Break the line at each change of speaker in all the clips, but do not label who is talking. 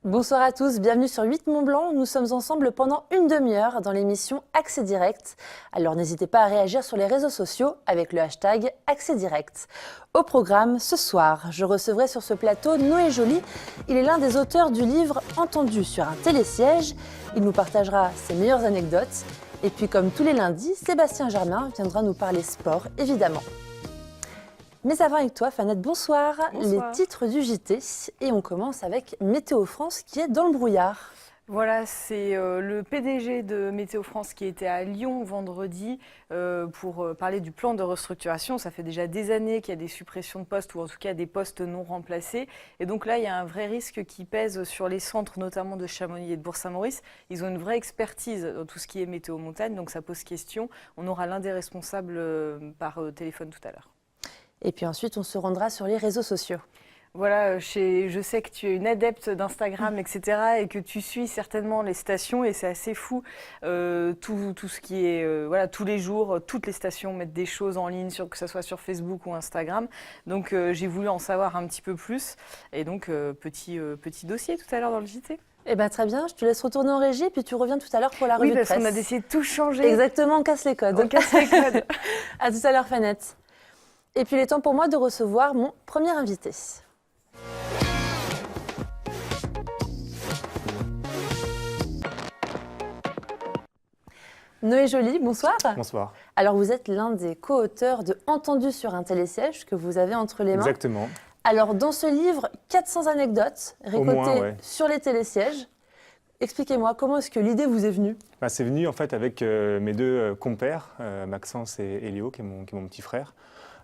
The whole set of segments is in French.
Bonsoir à tous, bienvenue sur 8 Mont Blanc. Nous sommes ensemble pendant une demi-heure dans l'émission Accès Direct. Alors n'hésitez pas à réagir sur les réseaux sociaux avec le hashtag Accès Direct. Au programme, ce soir, je recevrai sur ce plateau Noé Joly. Il est l'un des auteurs du livre Entendu sur un télésiège. Il nous partagera ses meilleures anecdotes. Et puis comme tous les lundis, Sébastien Germain viendra nous parler sport, évidemment. Mais avant avec toi, Fanette, bonsoir.
Bonsoir.
Les titres du JT. Et on commence avec Météo France qui est dans le brouillard.
Voilà, c'est le PDG de Météo France qui était à Lyon vendredi pour parler du plan de restructuration. Ça fait déjà des années qu'il y a des suppressions de postes ou en tout cas des postes non remplacés. Et donc là, il y a un vrai risque qui pèse sur les centres, notamment de Chamonix et de Bourg-Saint-Maurice. Ils ont une vraie expertise dans tout ce qui est météo montagne, donc ça pose question. On aura l'un des responsables par téléphone tout à l'heure.
Et puis ensuite, on se rendra sur les réseaux sociaux.
Voilà, je sais que tu es une adepte d'Instagram, etc. et que tu suis certainement les stations et c'est assez fou. Tout ce qui est, voilà, tous les jours, toutes les stations mettent des choses en ligne, que ce soit sur Facebook ou Instagram. Donc j'ai voulu en savoir un petit peu plus. Et donc petit dossier tout à l'heure dans le JT.
Eh bien très bien, je te laisse retourner en régie puis tu reviens tout à l'heure pour la revue
Oui,
de
parce
presse.
qu'on a décidé de tout changer.
Exactement, on casse les codes.
On casse les codes.
À tout à l'heure, Fanette. Et puis il est temps pour moi de recevoir mon premier invité. Noé Joly, bonsoir.
Bonsoir.
Alors vous êtes l'un des co-auteurs de Entendu sur un télésiège que vous avez entre les mains.
Exactement.
Alors dans ce livre, 400 anecdotes récoltées sur les télésièges. Expliquez-moi, comment est-ce que l'idée vous est venue ?
C'est venu en fait avec mes deux compères, Maxence et Léo, qui est mon petit frère.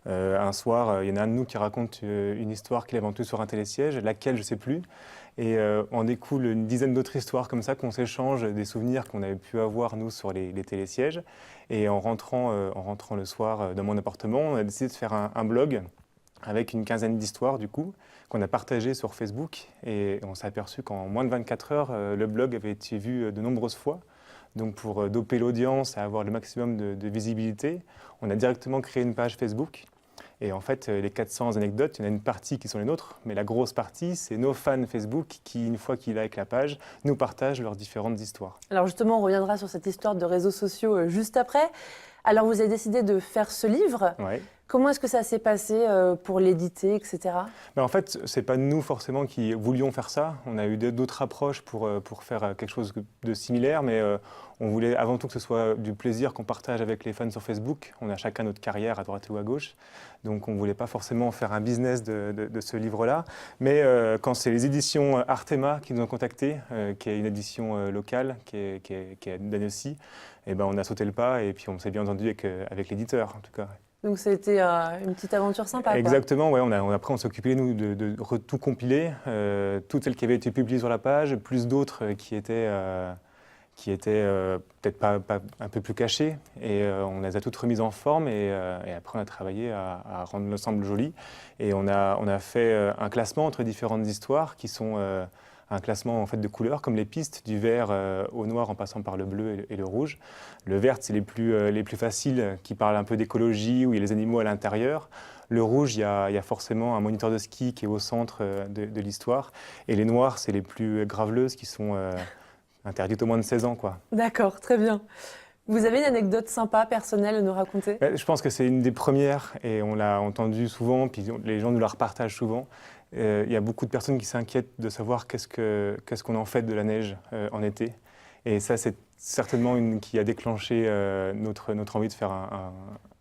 Un soir, il y en a un de nous qui raconte une histoire qu'il a entendue sur un télésiège, laquelle je ne sais plus. Et en découle une dizaine d'autres histoires comme ça qu'on s'échange, des souvenirs qu'on avait pu avoir nous sur les télésièges. Et en rentrant le soir dans mon appartement, on a décidé de faire un blog avec une quinzaine d'histoires du coup, qu'on a partagé sur Facebook. Et on s'est aperçu qu'en moins de 24 heures, le blog avait été vu de nombreuses fois. Donc pour doper l'audience et avoir le maximum de visibilité, on a directement créé une page Facebook. Et en fait, les 400 anecdotes, il y en a une partie qui sont les nôtres, mais la grosse partie, c'est nos fans Facebook qui, une fois qu'ils likent la page, nous partagent leurs différentes histoires.
Alors justement, on reviendra sur cette histoire de réseaux sociaux juste après. Alors vous avez décidé de faire ce livre.
Ouais.
Comment est-ce que ça s'est passé pour l'éditer, etc.
En fait, ce n'est pas nous forcément qui voulions faire ça. On a eu d'autres approches pour faire quelque chose de similaire, mais on voulait avant tout que ce soit du plaisir qu'on partage avec les fans sur Facebook. On a chacun notre carrière à droite ou à gauche, donc on ne voulait pas forcément faire un business de ce livre-là. Mais quand c'est les éditions Artema qui nous ont contactés, qui est une édition locale, qui est d'Annecy, et on a sauté le pas et puis on s'est bien entendu avec l'éditeur en tout cas.
Donc c'était une petite aventure sympa.
Exactement, ouais, après on s'est occupé nous de tout compiler, toutes celles qui avaient été publiées sur la page, plus d'autres qui étaient peut-être pas un peu plus cachées, et on les a toutes remises en forme et après on a travaillé à rendre l'ensemble joli et on a fait un classement entre différentes histoires qui sont un classement en fait de couleurs comme les pistes, du vert au noir en passant par le bleu et le rouge. Le vert, c'est les plus faciles qui parlent un peu d'écologie, où il y a les animaux à l'intérieur. Le rouge, il y a forcément un moniteur de ski qui est au centre de l'histoire. Et les noirs, c'est les plus graveleuses qui sont interdites au moins de 16 ans, quoi.
D'accord, très bien. Vous avez une anecdote sympa, personnelle à nous raconter ?
Je pense que c'est une des premières et on l'a entendu souvent, puis les gens nous la repartagent souvent. Il y a beaucoup de personnes qui s'inquiètent de savoir qu'est-ce qu'on en fait de la neige en été. Et ça, c'est certainement une qui a déclenché notre envie de faire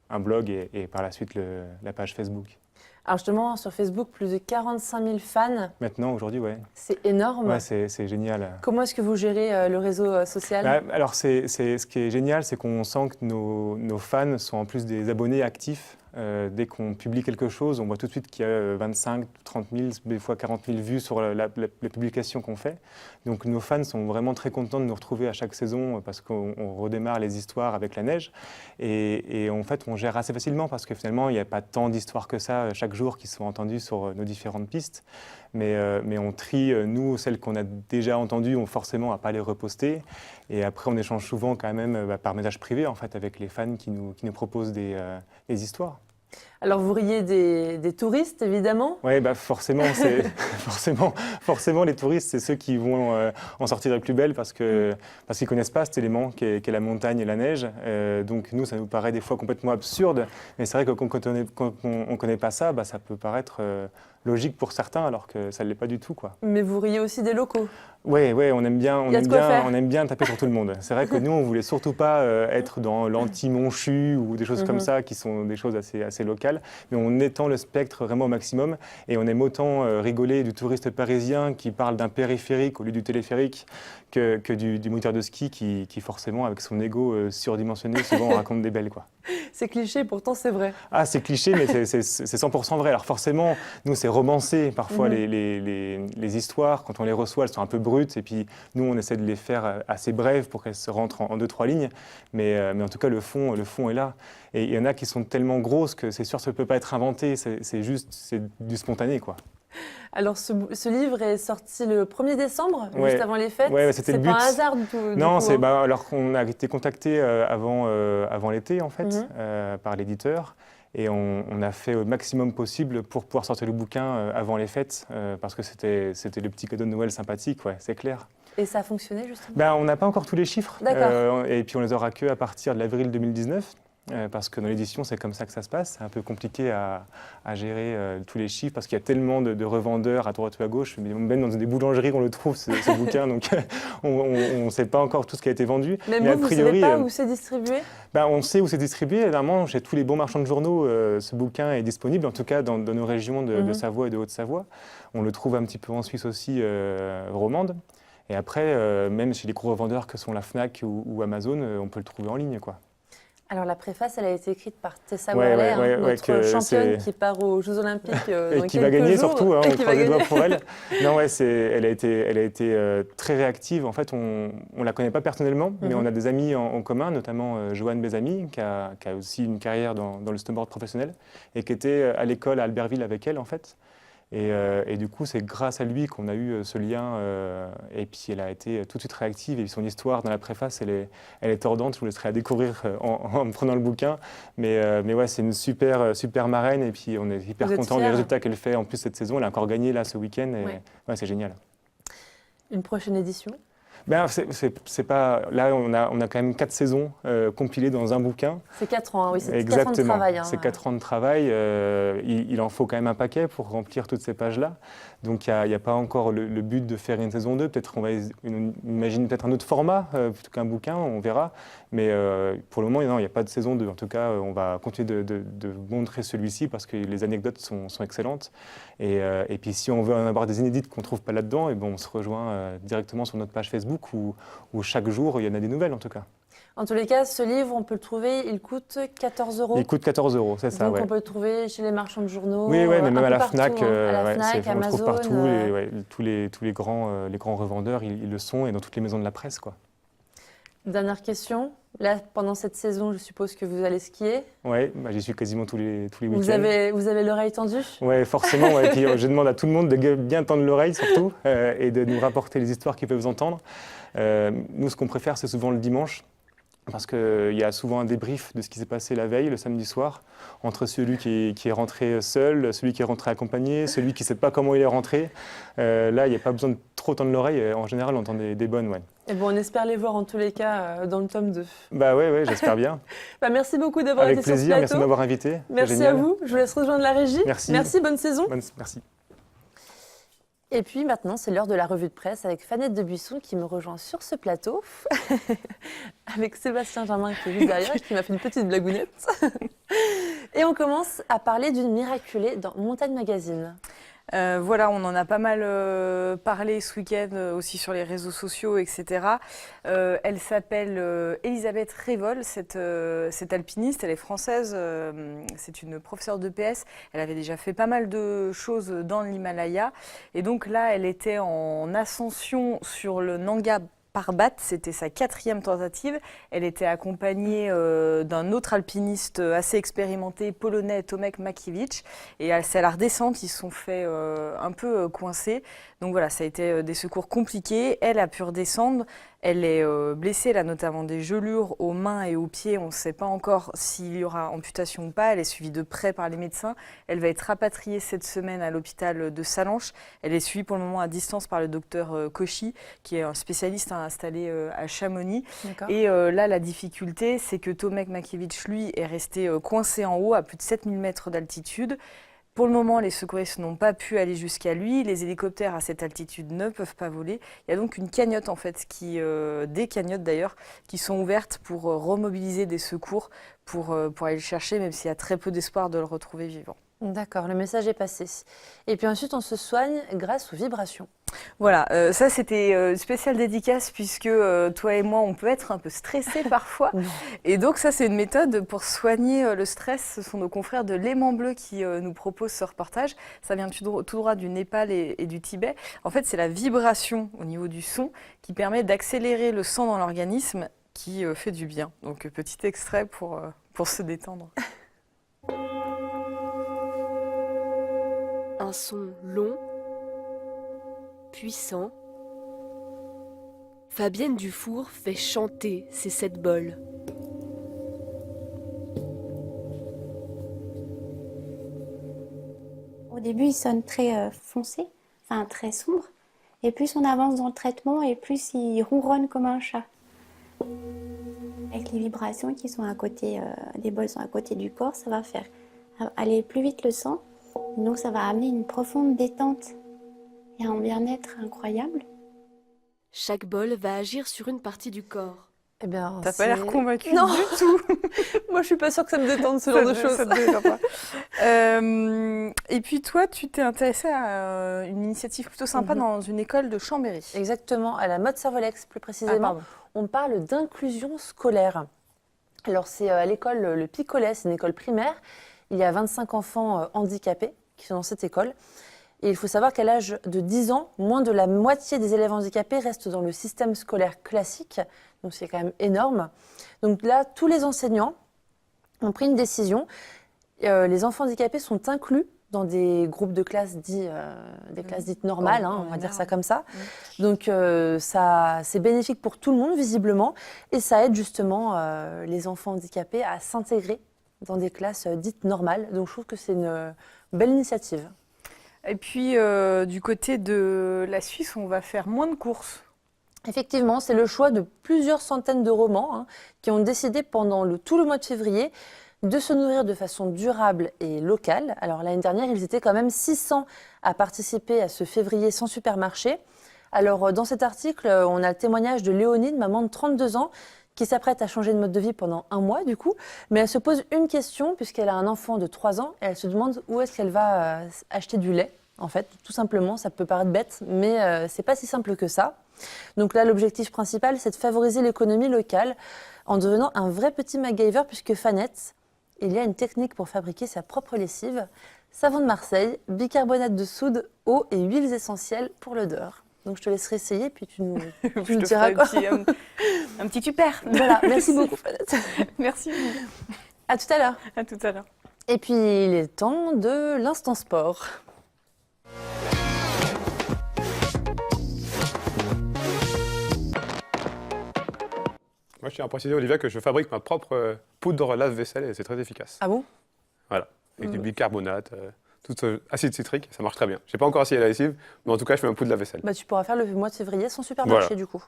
un blog et par la suite la page Facebook.
Alors justement, sur Facebook, plus de 45 000 fans.
Maintenant, aujourd'hui, ouais.
C'est énorme.
Ouais, c'est génial.
Comment est-ce que vous gérez le réseau social ?
Alors, ce qui est génial, c'est qu'on sent que nos fans sont en plus des abonnés actifs. Dès qu'on publie quelque chose, on voit tout de suite qu'il y a 25, 30 000, des fois 40 000 vues sur la publication qu'on fait. Donc nos fans sont vraiment très contents de nous retrouver à chaque saison parce qu'on redémarre les histoires avec la neige. Et en fait, on gère assez facilement parce que finalement, il n'y a pas tant d'histoires que ça chaque jour qui sont entendues sur nos différentes pistes. Mais on trie, nous, celles qu'on a déjà entendues, forcément à ne pas les reposter. Et après, on échange souvent quand même par message privé en fait, avec les fans qui nous proposent des histoires.
Alors vous riez des touristes, évidemment.
Oui, bah forcément, forcément, les touristes, c'est ceux qui vont en sortir les plus belles parce qu'ils ne connaissent pas cet élément qu'est la montagne et la neige. Donc nous, ça nous paraît des fois complètement absurde. Mais c'est vrai que quand on connaît pas ça, bah, ça peut paraître logique pour certains alors que ça ne l'est pas du tout, quoi.
Mais vous riez aussi des locaux.
Oui, on aime bien,
Il y a de quoi faire.
on aime bien taper sur tout le monde. C'est vrai que nous, on voulait surtout pas être dans l'anti-Monchu ou des choses comme ça, qui sont des choses assez locales. Mais on étend le spectre vraiment au maximum. Et on aime autant rigoler du touriste parisien qui parle d'un périphérique au lieu du téléphérique que du moteur de ski qui forcément, avec son ego surdimensionné, souvent raconte des belles, quoi.
C'est cliché, pourtant c'est vrai.
Ah, c'est cliché, mais c'est 100% vrai. Alors forcément, nous, c'est romancé. Parfois, les histoires, quand on les reçoit, elles sont un peu brutes. Et puis, nous, on essaie de les faire assez brèves pour qu'elles se rentrent en 2-3 lignes. Mais en tout cas, le fond est là. Et il y en a qui sont tellement grosses que c'est sûr que ça ne peut pas être inventé. C'est du spontané, quoi.
Alors ce livre est sorti le 1er décembre,
Ouais.
juste avant les fêtes.
Ouais, c'était le but.
C'est pas un hasard du tout.
Non,
du coup, hein.
alors qu'on a été contacté avant l'été, en fait, par l'éditeur. Et on a fait au maximum possible pour pouvoir sortir le bouquin avant les fêtes, parce que c'était le petit cadeau de Noël sympathique, ouais, c'est clair.
Et ça a fonctionné justement?
On n'a pas encore tous les chiffres, et puis on les aura qu'à partir de l'avril 2019. Parce que dans l'édition, c'est comme ça que ça se passe. C'est un peu compliqué à gérer tous les chiffres parce qu'il y a tellement de revendeurs à droite ou à gauche. Même dans des boulangeries, on le trouve, ce bouquin. Donc, on ne sait pas encore tout ce qui a été vendu.
Mais
a
vous ne
priori,
savez pas où c'est distribué?
On sait où c'est distribué. Évidemment, chez tous les bons marchands de journaux, ce bouquin est disponible, en tout cas dans nos régions de Savoie et de Haute-Savoie. On le trouve un petit peu en Suisse aussi, romande. Et après, même chez les gros revendeurs que sont la Fnac ou Amazon, on peut le trouver en ligne, quoi.
Alors la préface, elle a été écrite par Tessa Worley, notre championne qui part aux Jeux Olympiques
et
dans
qui va
quelques
gagner
jours.
surtout, on croise les doigts pour elle. Non, elle a été très réactive. En fait, on ne la connaît pas personnellement, mais on a des amis en commun, notamment Joanne Bézami, qui a aussi une carrière dans le snowboard professionnel et qui était à l'école à Albertville avec elle, en fait. Et du coup, c'est grâce à lui qu'on a eu ce lien. Et puis, elle a été tout de suite réactive. Et son histoire dans la préface, elle est tordante. Je vous laisserai la découvrir en prenant le bouquin. Mais ouais, c'est une super marraine. Et puis, on est hyper content des résultats qu'elle fait en plus cette saison. Elle a encore gagné là ce week-end. Et ouais, c'est génial.
Une prochaine édition?
C'est pas... Là, on a quand même 4 saisons compilées dans un bouquin.
C'est 4 ans, oui, c'est 4
Exactement.
ans de travail. Hein.
C'est 4 ans de travail. Il en faut quand même un paquet pour remplir toutes ces pages-là. Donc, il n'y a pas encore le but de faire une saison 2. Peut-être qu'on va imaginer peut-être un autre format plutôt qu'un bouquin, on verra. Mais pour le moment, il n'y a pas de saison 2. En tout cas, on va continuer de montrer celui-ci parce que les anecdotes sont excellentes. Et puis, si on veut en avoir des inédites qu'on ne trouve pas là-dedans, et on se rejoint directement sur notre page Facebook où chaque jour, il y en a des nouvelles en tout cas.
En tous les cas, ce livre, on peut le trouver, il coûte 14 €.
Il coûte 14 €, c'est ça.
Donc
ouais.
On peut le trouver chez les marchands de journaux.
Oui, mais même à la Fnac,
partout, à la Fnac,
on le
Amazon.
trouve partout. Tous les grands revendeurs, ils le sont, et dans toutes les maisons de la presse, quoi.
Dernière question. Là, pendant cette saison, je suppose que vous allez skier.
Oui, j'y suis quasiment tous les week-ends.
Vous avez l'oreille tendue? Oui,
forcément. Et puis, je demande à tout le monde de bien tendre l'oreille, surtout, et de nous rapporter les histoires qu'ils peuvent entendre. Nous, ce qu'on préfère, c'est souvent le dimanche. Parce qu'il y a souvent un débrief de ce qui s'est passé la veille, le samedi soir, entre celui qui est rentré seul, celui qui est rentré accompagné, celui qui ne sait pas comment il est rentré. Là, il n'y a pas besoin de trop tendre l'oreille. En général, on entend des bonnes. Ouais.
Et on espère les voir en tous les cas dans le tome 2.
Ouais, j'espère bien.
Merci beaucoup d'avoir été sur ce plateau.
Avec plaisir, merci de m'avoir invité.
Merci à vous. Je vous laisse rejoindre la régie.
Merci,
bonne saison.
Merci.
Et puis maintenant, c'est l'heure de la revue de presse avec Fanette Debuisson qui me rejoint sur ce plateau, avec Sébastien Germain qui est juste derrière et qui m'a fait une petite blagounette. Et on commence à parler d'une miraculée dans Montagne Magazine.
Voilà, on en a pas mal parlé ce week-end aussi sur les réseaux sociaux, etc. Elle s'appelle Elisabeth Révol, cette alpiniste, elle est française, c'est une professeure de PS. Elle avait déjà fait pas mal de choses dans l'Himalaya. Et donc là, elle était en ascension sur le Nanga Parbat, c'était sa 4e tentative. Elle était accompagnée d'un autre alpiniste assez expérimenté, polonais, Tomek Makiewicz. Et c'est à la redescente, ils se sont fait un peu coincer. Donc voilà, ça a été des secours compliqués. Elle a pu redescendre. Elle est blessée, elle a notamment des gelures aux mains et aux pieds. On ne sait pas encore s'il y aura amputation ou pas. Elle est suivie de près par les médecins. Elle va être rapatriée cette semaine à l'hôpital de Sallanches. Elle est suivie pour le moment à distance par le docteur Cauchy, qui est un spécialiste installé à Chamonix. Et là, la difficulté, c'est que Tomek Makiewicz, lui, est resté coincé en haut à plus de 7000 mètres d'altitude. Pour le moment, les secouristes n'ont pas pu aller jusqu'à lui. Les hélicoptères à cette altitude ne peuvent pas voler. Il y a donc une cagnotte, en fait, des cagnottes d'ailleurs, qui sont ouvertes pour remobiliser des secours pour aller le chercher, même s'il y a très peu d'espoir de le retrouver vivant.
D'accord, le message est passé. Et puis ensuite, on se soigne grâce aux vibrations.
Voilà, ça c'était une spéciale dédicace puisque toi et moi, on peut être un peu stressés parfois. Et donc ça, c'est une méthode pour soigner le stress. Ce sont nos confrères de L'Aimant Bleu qui nous proposent ce reportage. Ça vient tout droit du Népal et du Tibet. En fait, c'est la vibration au niveau du son qui permet d'accélérer le sang dans l'organisme qui fait du bien. Donc petit extrait pour se détendre.
Un son long, puissant. Fabienne Dufour fait chanter ses 7 bols.
Au début, il sonne très foncé, enfin très sombre. Et plus on avance dans le traitement, et plus il ronronne comme un chat. Avec les vibrations qui sont à côté, les bols sont à côté du corps, ça va faire aller plus vite le sang. Donc ça va amener une profonde détente et un bien-être incroyable.
Chaque bol va agir sur une partie du corps.
Eh bien,
t'as pas l'air convaincue
non.
du tout.
Moi, je suis pas sûre que ça me détende ce genre de choses.
Ça te détend pas. Et puis toi, tu t'es intéressée à une initiative plutôt sympa dans une école de Chambéry.
Exactement, à la Motte-Servolex plus précisément. On parle d'inclusion scolaire. Alors c'est à l'école Le Picolet, c'est une école primaire. Il y a 25 enfants handicapés qui sont dans cette école. Et il faut savoir qu'à l'âge de 10 ans, moins de la moitié des élèves handicapés restent dans le système scolaire classique. Donc c'est quand même énorme. Donc là, tous les enseignants ont pris une décision. Les enfants handicapés sont inclus dans des groupes de classes des classes dites normales, on va dire ça comme ça. Donc c'est bénéfique pour tout le monde visiblement. Et ça aide justement les enfants handicapés à s'intégrer dans des classes dites normales. Donc je trouve que c'est une belle initiative.
Et puis du côté de la Suisse, on va faire moins de courses.
Effectivement, c'est le choix de plusieurs centaines de romans qui ont décidé pendant tout le mois de février de se nourrir de façon durable et locale. Alors l'année dernière, ils étaient quand même 600 à participer à ce février sans supermarché. Alors dans cet article, on a le témoignage de Léonie, maman de 32 ans, qui s'apprête à changer de mode de vie pendant un mois du coup, mais elle se pose une question puisqu'elle a un enfant de 3 ans et elle se demande où est-ce qu'elle va acheter du lait. En fait, tout simplement, ça peut paraître bête, mais c'est pas si simple que ça. Donc là, l'objectif principal, c'est de favoriser l'économie locale en devenant un vrai petit MacGyver puisque Fanette, il y a une technique pour fabriquer sa propre lessive, savon de Marseille, bicarbonate de soude, eau et huiles essentielles pour l'odeur. Donc je te laisserai essayer, puis tu nous diras quoi.
Un petit super.
Voilà, merci beaucoup Fanette.
Merci.
À tout à l'heure.
À tout à l'heure.
Et puis il est temps de l'instant sport.
Moi, je tiens à préciser, Olivia, que je fabrique ma propre poudre lave-vaisselle et c'est très efficace.
Ah bon?
Voilà, avec du bicarbonate, tout acide citrique, ça marche très bien. Je n'ai pas encore essayé la lessive, mais en tout cas, je fais ma poudre lave-vaisselle.
Bah, tu pourras faire le mois de février sans supermarché du coup.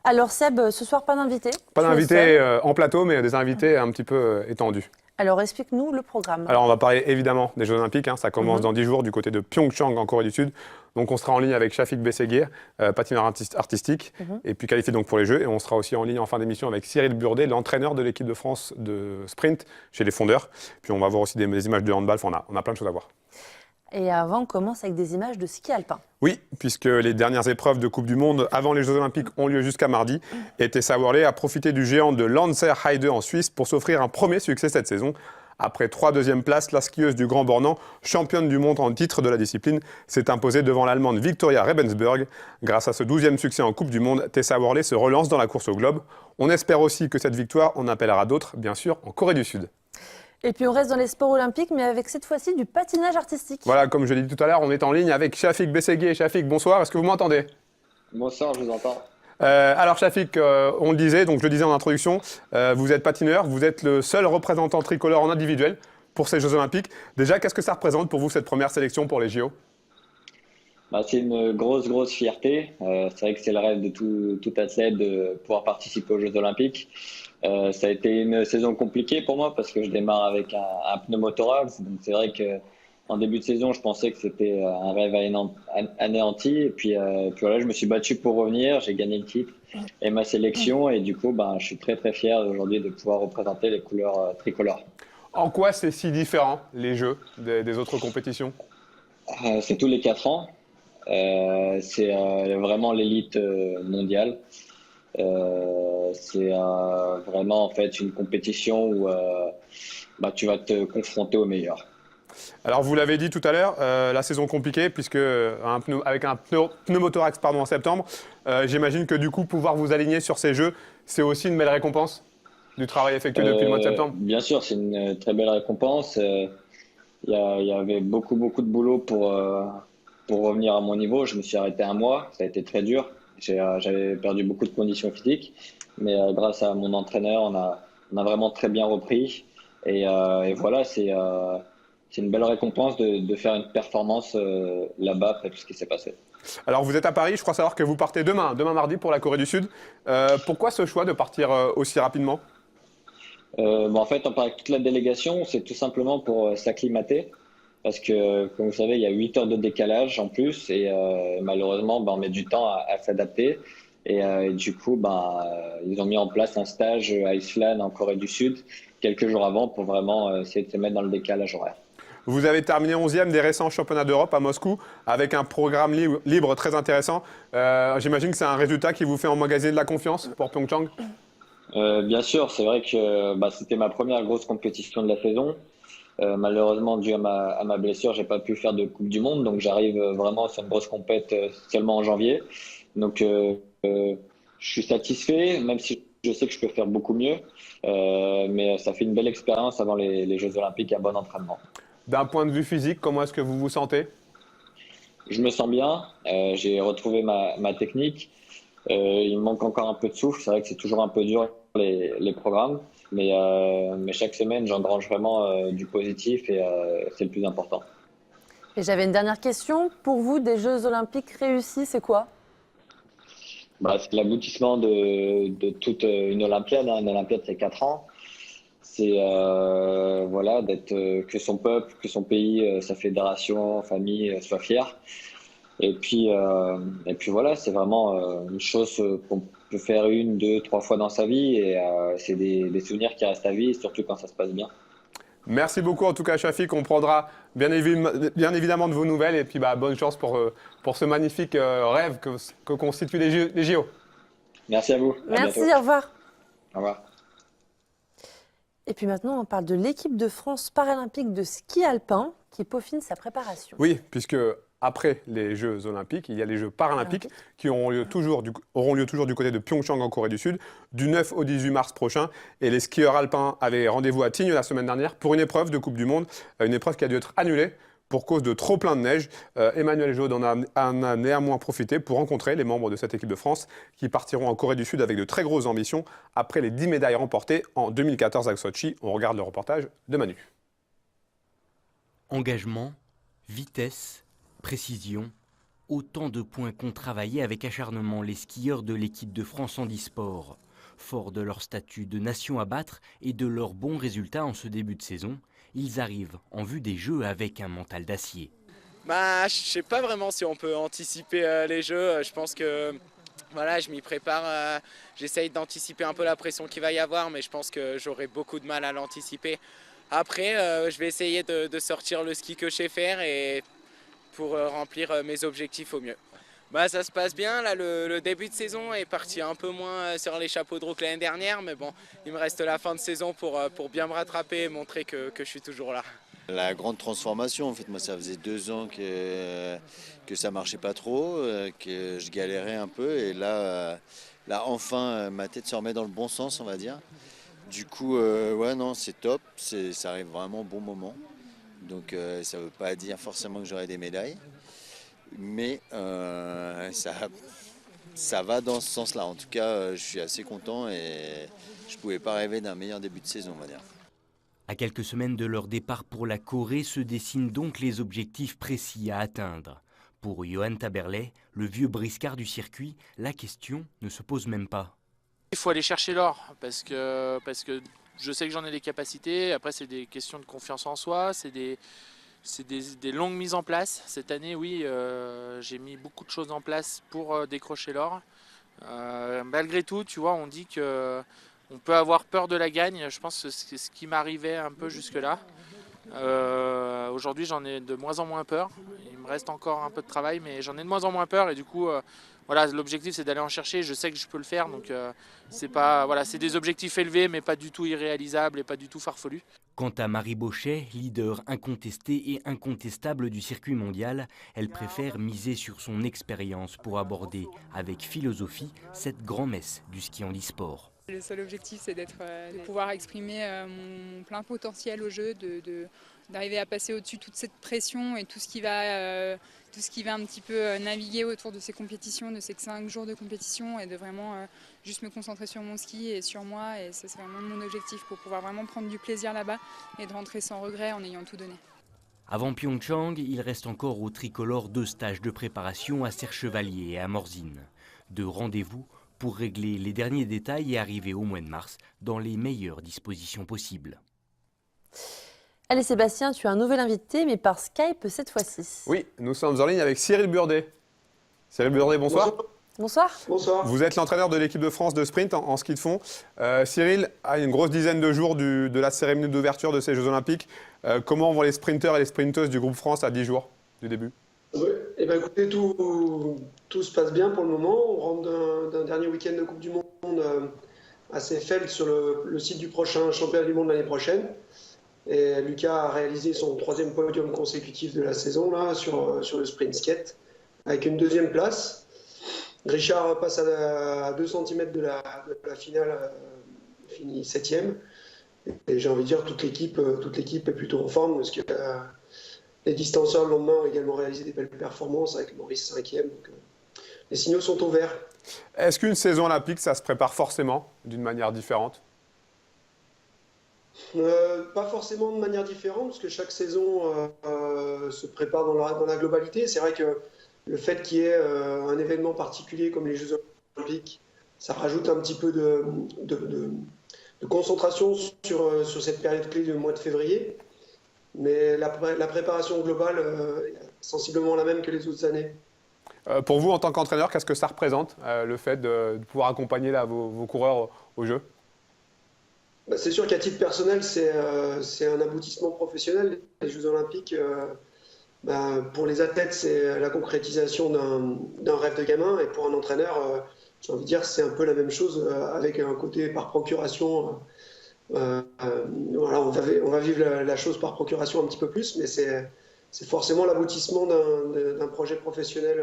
Alors Seb, ce soir, pas d'invité?
Pas d'invité en plateau, mais des invités un petit peu étendus.
Alors explique-nous le programme.
Alors on va parler évidemment des Jeux Olympiques, ça commence dans 10 jours du côté de Pyeongchang en Corée du Sud. Donc on sera en ligne avec Shafik Besseguir, patineur artistique, et puis qualifié donc pour les Jeux. Et on sera aussi en ligne en fin d'émission avec Cyril Burdet, l'entraîneur de l'équipe de France de sprint chez les fondeurs. Puis on va voir aussi des images de handball, on a plein de choses à voir.
Et avant, on commence avec des images de ski alpin.
Oui, puisque les dernières épreuves de Coupe du Monde avant les Jeux Olympiques ont lieu jusqu'à mardi. Et Tessa Worley a profité du géant de Lenzerheide en Suisse pour s'offrir un premier succès cette saison. Après 3 deuxièmes places, la skieuse du Grand Bornand, championne du monde en titre de la discipline, s'est imposée devant l'Allemande Victoria Rebensburg. Grâce à ce 12e succès en Coupe du Monde, Tessa Worley se relance dans la course au globe. On espère aussi que cette victoire en appellera d'autres, bien sûr, en Corée du Sud.
Et puis on reste dans les sports olympiques, mais avec cette fois-ci du patinage artistique.
Voilà, comme je l'ai dit tout à l'heure, on est en ligne avec Shafik Besseguir. Shafik, bonsoir, est-ce que vous m'entendez?
Bonsoir, je vous entends.
Alors Shafik, on le disait, donc je le disais en introduction, vous êtes patineur, vous êtes le seul représentant tricolore en individuel pour ces Jeux Olympiques. Déjà, qu'est-ce que ça représente pour vous cette première sélection pour les JO?
C'est une grosse fierté. C'est vrai que c'est le rêve de tout athlète de pouvoir participer aux Jeux Olympiques. Ça a été une saison compliquée pour moi parce que je démarre avec un pneumothorax. Donc c'est vrai que en début de saison, je pensais que c'était un rêve anéanti. Et puis voilà, je me suis battu pour revenir. J'ai gagné le titre et ma sélection. Et du coup, je suis très fier aujourd'hui de pouvoir représenter les couleurs tricolores.
En quoi c'est si différent, les Jeux, des autres compétitions?
C'est tous les 4 ans. C'est vraiment l'élite mondiale. C'est vraiment en fait une compétition où tu vas te confronter aux meilleurs.
Alors vous l'avez dit tout à l'heure, la saison compliquée puisque avec un pneumothorax en septembre, j'imagine que du coup pouvoir vous aligner sur ces Jeux, c'est aussi une belle récompense du travail effectué depuis le mois de septembre.
Bien sûr, c'est une très belle récompense. Il y avait beaucoup de boulot pour revenir à mon niveau. Je me suis arrêté un mois, ça a été très dur. J'avais perdu beaucoup de conditions physiques, mais grâce à mon entraîneur, on a vraiment très bien repris. Et voilà, c'est une belle récompense de faire une performance là-bas après tout ce qui s'est passé.
Alors vous êtes à Paris, je crois savoir que vous partez demain mardi pour la Corée du Sud. Pourquoi ce choix de partir aussi rapidement?
En fait, on part avec toute la délégation, c'est tout simplement pour s'acclimater. Parce que, comme vous savez, il y a 8 heures de décalage en plus et malheureusement, on met du temps à s'adapter. Et du coup, ils ont mis en place un stage à Iceland en Corée du Sud quelques jours avant pour vraiment essayer de se mettre dans le décalage horaire.
Vous avez terminé 11e des récents championnats d'Europe à Moscou avec un programme libre très intéressant. J'imagine que c'est un résultat qui vous fait emmagasiner de la confiance pour Pyeongchang?
Bien sûr, c'est vrai que c'était ma première grosse compétition de la saison. Malheureusement, dû à ma blessure, j'ai pas pu faire de Coupe du Monde, donc j'arrive vraiment sur une grosse compète seulement en janvier. Donc, je suis satisfait, même si je sais que je peux faire beaucoup mieux. Mais ça fait une belle expérience avant les Jeux Olympiques et un bon entraînement.
D'un point de vue physique, comment est-ce que vous vous sentez?
Je me sens bien. J'ai retrouvé ma technique. Il me manque encore un peu de souffle. C'est vrai que c'est toujours un peu dur les programmes. Mais chaque semaine, j'engrange vraiment du positif et c'est le plus important.
Et j'avais une dernière question. Pour vous, des Jeux Olympiques réussis, c'est quoi?
C'est l'aboutissement de toute une Olympiade. Une Olympiade, c'est 4 ans. C'est d'être que son peuple, que son pays, sa fédération, famille soient fiers. Et puis voilà, c'est vraiment une chose qu'on peut faire 1, 2, 3 fois dans sa vie et c'est des souvenirs qui restent à vie, surtout quand ça se passe bien.
Merci beaucoup en tout cas Shafik, on prendra bien évidemment de vos nouvelles et puis bonne chance pour ce magnifique rêve que constituent les JO.
Merci à vous.
Merci,
bientôt.
au revoir.
Au revoir.
Et puis maintenant, on parle de l'équipe de France paralympique de ski alpin qui peaufine sa préparation.
Oui, puisque après les Jeux Olympiques, il y a les Jeux Paralympiques qui auront lieu toujours du côté de Pyeongchang en Corée du Sud, du 9 au 18 mars prochain. Et les skieurs alpins avaient rendez-vous à Tignes la semaine dernière pour une épreuve de Coupe du Monde, une épreuve qui a dû être annulée pour cause de trop plein de neige. Emmanuel Jaude en a néanmoins profité pour rencontrer les membres de cette équipe de France qui partiront en Corée du Sud avec de très grosses ambitions après les 10 médailles remportées en 2014 à Sochi. On regarde le reportage de Manu.
Engagement, vitesse, précision, autant de points qu'ont travaillé avec acharnement les skieurs de l'équipe de France handisport. Forts de leur statut de nation à battre et de leurs bons résultats en ce début de saison, ils arrivent en vue des Jeux avec un mental d'acier.
Je sais pas vraiment si on peut anticiper les Jeux. Je pense que je m'y prépare. J'essaye d'anticiper un peu la pression qu'il va y avoir, mais je pense que j'aurai beaucoup de mal à l'anticiper. Après, je vais essayer de sortir le ski que je sais faire et pour remplir mes objectifs au mieux. Ça se passe bien, là le début de saison est parti un peu moins sur les chapeaux de roue que l'année dernière, mais bon, il me reste la fin de saison pour bien me rattraper et montrer que je suis toujours là.
La grande transformation, en fait, moi ça faisait 2 ans que ça marchait pas trop, que je galérais un peu et là enfin ma tête se remet dans le bon sens, on va dire. Du coup, c'est top, ça arrive vraiment au bon moment. Donc ça ne veut pas dire forcément que j'aurai des médailles, mais ça ça va dans ce sens-là. En tout cas, je suis assez content et je ne pouvais pas rêver d'un meilleur début de saison, on va dire.
À quelques semaines de leur départ pour la Corée se dessinent donc les objectifs précis à atteindre. Pour Johan Taberlet, le vieux briscard du circuit, la question ne se pose même pas.
Il faut aller chercher l'or parce que je sais que j'en ai les capacités. Après, c'est des questions de confiance en soi, c'est des longues mises en place. Cette année, oui, j'ai mis beaucoup de choses en place pour décrocher l'or. Malgré tout, tu vois, on dit que on peut avoir peur de la gagne. Je pense que c'est ce qui m'arrivait un peu jusque-là. Aujourd'hui, j'en ai de moins en moins peur. Il me reste encore un peu de travail, mais j'en ai de moins en moins peur. Et du coup, voilà, l'objectif, c'est d'aller en chercher. Je sais que je peux le faire. Donc, c'est des objectifs élevés, mais pas du tout irréalisables et pas du tout farfelus.
Quant à Marie Bochet, leader incontestée et incontestable du circuit mondial, elle préfère miser sur son expérience pour aborder avec philosophie cette grand-messe du ski handisport.
Le seul objectif, c'est de pouvoir exprimer mon plein potentiel au jeu, d'arriver à passer au-dessus de toute cette pression et tout ce qui va un petit peu naviguer autour de ces compétitions, de ces 5 jours de compétition, et de vraiment juste me concentrer sur mon ski et sur moi. Et ça, c'est vraiment mon objectif pour pouvoir vraiment prendre du plaisir là-bas et de rentrer sans regret en ayant tout donné.
Avant Pyeongchang, il reste encore au tricolore 2 stages de préparation à Serre-Chevalier et à Morzine. 2 rendez-vous pour régler les derniers détails et arriver au mois de mars dans les meilleures dispositions possibles.
Allez Sébastien, tu as un nouvel invité, mais par Skype cette fois-ci.
Oui, nous sommes en ligne avec Cyril Burdet. Cyril Burdet, bonsoir.
Bonsoir.
Bonsoir.
Vous êtes l'entraîneur de l'équipe de France de sprint en ski de fond. Cyril, à une grosse dizaine de jours de la cérémonie d'ouverture de ces Jeux Olympiques, comment vont les sprinteurs et les sprinteuses du groupe France à 10 jours du début?
Oui, eh ben, écoutez, tout se passe bien pour le moment. On rentre d'un dernier week-end de Coupe du Monde à Seefeld sur le site du prochain championnat du monde l'année prochaine. Et Lucas a réalisé son 3e podium consécutif de la saison là, sur le sprint skate avec une 2e place. Richard passe à 2 cm de la finale, finit 7e. Et j'ai envie de dire toute l'équipe est plutôt en forme parce que les distanceurs le lendemain ont également réalisé des belles performances avec Maurice 5e. Donc, les signaux sont au vert.
Est-ce qu'une saison olympique, ça se prépare forcément d'une manière différente?
Pas forcément de manière différente, parce que chaque saison se prépare dans la globalité. C'est vrai que le fait qu'il y ait un événement particulier comme les Jeux Olympiques, ça rajoute un petit peu de concentration sur cette période clé du mois de février. Mais la préparation globale est sensiblement la même que les autres années.
Pour vous, en tant qu'entraîneur, qu'est-ce que ça représente, le fait de pouvoir accompagner là, vos coureurs au jeu?
C'est sûr qu'à titre personnel, c'est un aboutissement professionnel. Les Jeux Olympiques, pour les athlètes, c'est la concrétisation d'un rêve de gamin. Et pour un entraîneur, j'ai envie de dire, c'est un peu la même chose avec un côté par procuration. Voilà, on va vivre la chose par procuration un petit peu plus, mais c'est forcément l'aboutissement d'un projet professionnel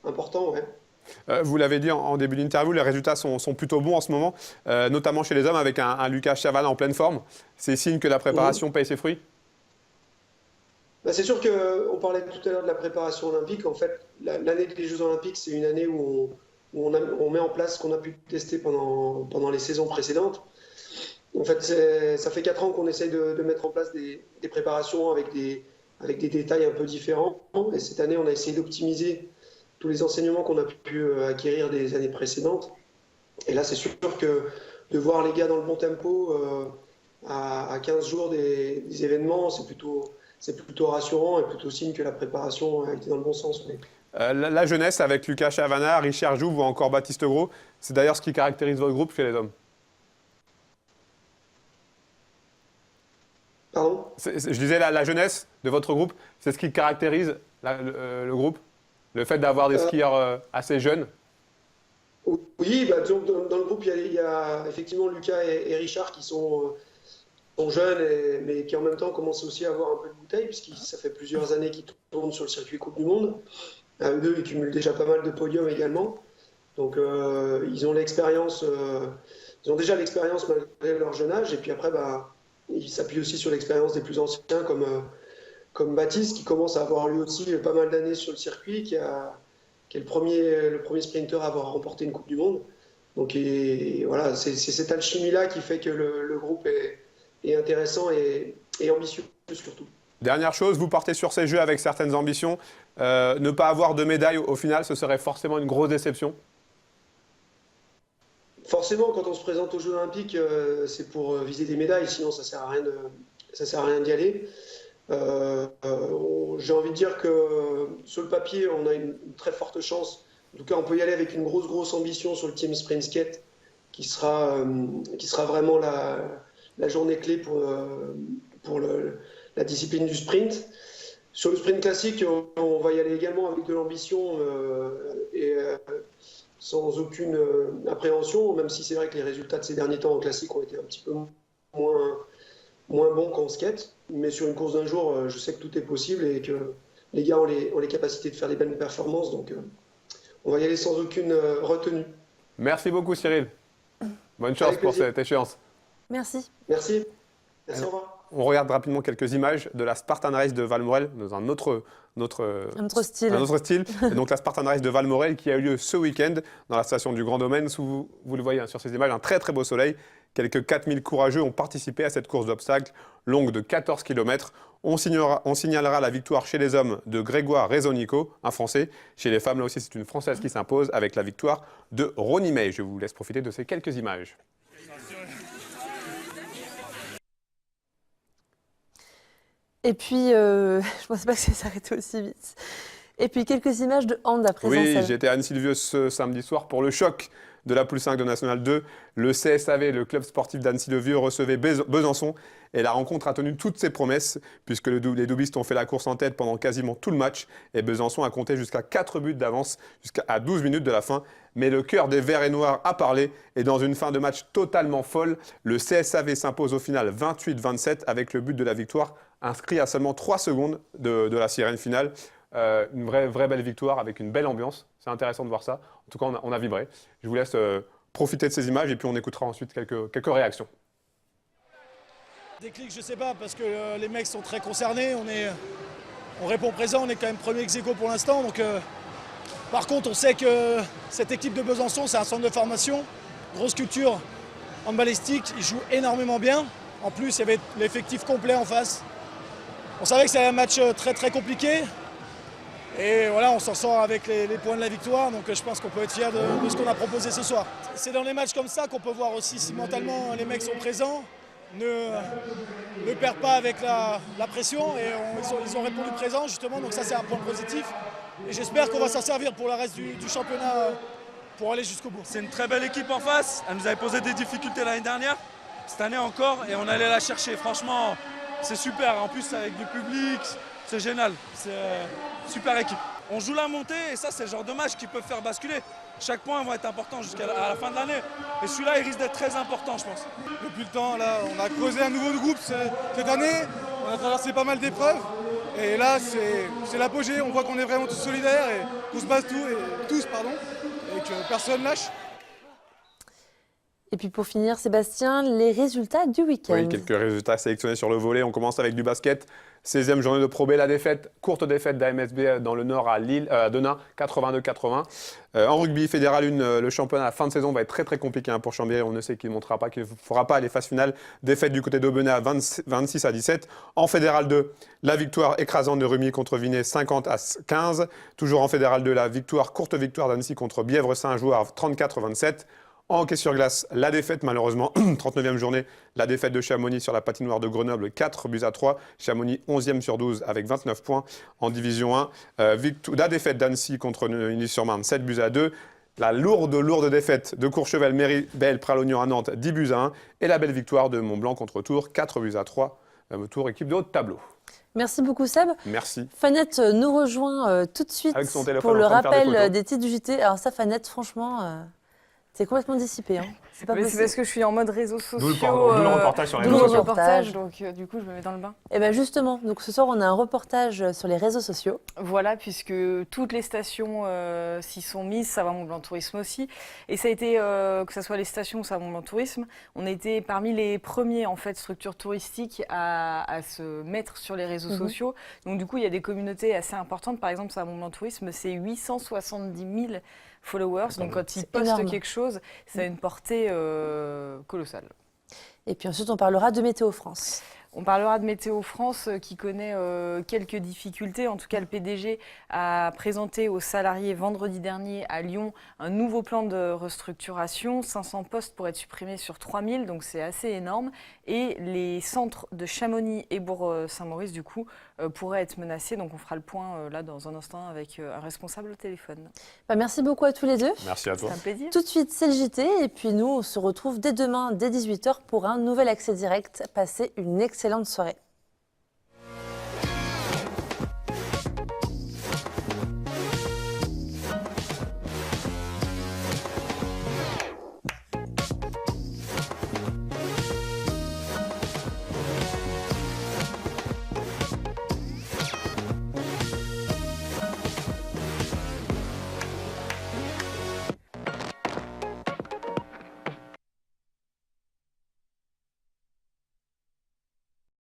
important. Ouais.
Vous l'avez dit en début d'interview, les résultats sont plutôt bons en ce moment, notamment chez les hommes avec un Lucas Chavannes en pleine forme. C'est signe que la préparation paye ses fruits?
C'est sûr qu'on parlait tout à l'heure de la préparation olympique. En fait, l'année des Jeux Olympiques, c'est une année où on met en place ce qu'on a pu tester pendant les saisons précédentes. En fait, ça fait 4 ans qu'on essaye de mettre en place des préparations avec des détails un peu différents. Et cette année, on a essayé d'optimiser tous les enseignements qu'on a pu acquérir des années précédentes. Et là, c'est sûr que de voir les gars dans le bon tempo à 15 jours des événements, c'est plutôt rassurant et plutôt signe que la préparation a été dans le bon sens. Mais...
La jeunesse avec Lucas Chavannes, Richard Jouve ou encore Baptiste Gros, c'est d'ailleurs ce qui caractérise votre groupe chez les hommes.
Pardon ?
Je disais la jeunesse de votre groupe, c'est ce qui caractérise le groupe? Le fait d'avoir des skieurs assez jeunes?
Oui, dans le groupe, il y a effectivement Lucas et Richard qui sont jeunes, mais qui en même temps commencent aussi à avoir un peu de bouteille, puisque ça fait plusieurs années qu'ils tournent sur le circuit Coupe du Monde. Eux deux, ils cumulent déjà pas mal de podiums également. Donc ils ont l'expérience, ils ont déjà l'expérience malgré leur jeune âge, et puis après, ils s'appuient aussi sur l'expérience des plus anciens, comme Baptiste, qui commence à avoir lui aussi pas mal d'années sur le circuit, qui a qui est le premier sprinter à avoir remporté une Coupe du Monde. Donc voilà, c'est cette alchimie-là qui fait que le groupe est intéressant et ambitieux surtout.
Dernière chose, vous partez sur ces Jeux avec certaines ambitions. Ne pas avoir de médaille au final, ce serait forcément une grosse déception.
Forcément, quand on se présente aux Jeux Olympiques, c'est pour viser des médailles, sinon ça sert à rien d'y aller. J'ai envie de dire que sur le papier, on a une très forte chance. En tout cas, on peut y aller avec une grosse ambition sur le Team Sprint Skate, qui sera vraiment la journée clé pour la discipline du sprint. Sur le sprint classique, on va y aller également avec de l'ambition et sans aucune appréhension, même si c'est vrai que les résultats de ces derniers temps en classique ont été un petit peu moins bons qu'en skate. Mais sur une course d'un jour, je sais que tout est possible et que les gars ont les capacités de faire des belles performances. Donc on va y aller sans aucune retenue.
Merci beaucoup Cyril. Bonne chance pour cette échéance.
Merci.
Merci, au revoir.
On regarde rapidement quelques images de la Spartan Race de Valmorel dans un autre style. Et donc la Spartan Race de Valmorel qui a eu lieu ce week-end dans la station du Grand Domaine. Vous le voyez sur ces images, un très beau soleil. Quelques 4000 courageux ont participé à cette course d'obstacles longue de 14 km. On signalera la victoire chez les hommes de Grégoire Rezonico, un Français. Chez les femmes, là aussi, c'est une Française qui s'impose avec la victoire de Ronnie May. Je vous laisse profiter de ces quelques images.
Et puis, je ne pensais pas que ça s'arrêtait aussi vite. Et puis, quelques images de hand à présent.
Oui, j'étais à Anne-Sylvieux ce samedi soir pour le choc de la poule 5 de National 2. Le CSAV, le club sportif d'Annecy-le-Vieux, recevait Besançon. Et la rencontre a tenu toutes ses promesses, puisque les doublistes ont fait la course en tête pendant quasiment tout le match. Et Besançon a compté jusqu'à 4 buts d'avance, jusqu'à 12 minutes de la fin. Mais le cœur des Verts et Noirs a parlé. Et dans une fin de match totalement folle, le CSAV s'impose au final 28-27 avec le but de la victoire, inscrit à seulement 3 secondes de la sirène finale. Une vraie belle victoire avec une belle ambiance. C'est intéressant de voir ça. En tout cas, on a vibré. Je vous laisse profiter de ces images et puis on écoutera ensuite quelques réactions.
Déclic, je sais pas, parce que les mecs sont très concernés. On répond présent, on est quand même premier ex-aequo pour l'instant. Donc, par contre, on sait que cette équipe de Besançon, c'est un centre de formation, grosse culture en balistique, ils jouent énormément bien. En plus, il y avait l'effectif complet en face. On savait que c'était un match très compliqué. Et voilà, on s'en sort avec les points de la victoire, donc je pense qu'on peut être fier de ce qu'on a proposé ce soir. C'est dans les matchs comme ça qu'on peut voir aussi si mentalement les mecs sont présents, ne perdent pas avec la pression, et ils ont répondu présent justement, donc ça c'est un point positif. Et j'espère qu'on va s'en servir pour le reste du championnat pour aller jusqu'au bout.
C'est une très belle équipe en face, elle nous avait posé des difficultés l'année dernière, cette année encore, et on allait la chercher. Franchement, c'est super, en plus avec du public, c'est génial. C'est super équipe. On joue la montée et ça c'est le genre de match qui peut faire basculer. Chaque point va être important jusqu'à la fin de l'année. Et celui-là il risque d'être très important je pense.
Depuis le temps, là, on a creusé un nouveau groupe cette année. On a traversé pas mal d'épreuves. Et là c'est l'apogée. On voit qu'on est vraiment tous solidaires et qu'on se base tous, et que personne lâche.
Et puis pour finir, Sébastien, les résultats du week-end.
Oui, quelques résultats sélectionnés sur le volet. On commence avec du basket. 16e journée de Pro B, courte défaite d'AMSB dans le Nord à Denain, 82-80. En rugby fédéral 1, le championnat à la fin de saison va être très compliqué pour Chambéry. On ne sait qu'il ne montera pas, qu'il ne fera pas les phases finales. Défaite du côté d'Aubenas à 26-17. En fédéral 2, la victoire écrasante de Rumi contre Vinay, 50-15. Toujours en fédéral 2, la courte victoire d'Annecy contre Bièvre-Saint-Jouard, 34-27. En hockey sur glace, la défaite malheureusement, 39e journée, la défaite de Chamonix sur la patinoire de Grenoble, 4-3. Chamonix 11e sur 12 avec 29 points en division 1. La défaite d'Annecy contre Neuilly-sur-Marne, 7-2. La lourde défaite de Courchevel, Méribel, Pralognan à Nantes, 10-1. Et la belle victoire de Montblanc contre Tours, 4-3. Tours, équipe de haut de tableau.
Merci beaucoup Seb.
Merci.
Fanette nous rejoint tout de suite
avec son téléphone
pour le
en train de faire
rappel des titres du JT. Alors ça Fanette, franchement... c'est complètement dissipé. Hein. C'est pas
Mais
possible.
c'est parce que je suis en mode réseaux sociaux.
D'où le reportage sur les réseaux sociaux.
reportage, donc du coup, je me mets dans le bain.
Et bien justement, donc ce soir, on a un reportage sur les réseaux sociaux.
Voilà, puisque toutes les stations s'y sont mises, ça va Mont Blanc Tourisme aussi. Et ça a été, que ce soit les stations ou ça va Mont Blanc Tourisme, on a été parmi les premiers en fait, structures touristiques à se mettre sur les réseaux sociaux. Donc du coup, il y a des communautés assez importantes. Par exemple, ça va Mont Blanc Tourisme, c'est 870 000 followers. Donc quand ils postent
énorme.
quelque chose, ça a une portée colossale.
Et puis ensuite, on parlera de Météo France.
On parlera de Météo France qui connaît quelques difficultés. En tout cas, le PDG a présenté aux salariés vendredi dernier à Lyon un nouveau plan de restructuration. 500 postes pour être supprimés sur 3000, donc c'est assez énorme. Et les centres de Chamonix et Bourg-Saint-Maurice, du coup, pourraient être menacés. Donc on fera le point là dans un instant avec un responsable au téléphone.
Merci beaucoup à tous les deux.
Merci à toi.
C'est un plaisir.
Tout de suite, c'est le JT. Et puis nous, on se retrouve dès demain, dès 18h, pour un nouvel accès direct. Passez une excellente soirée.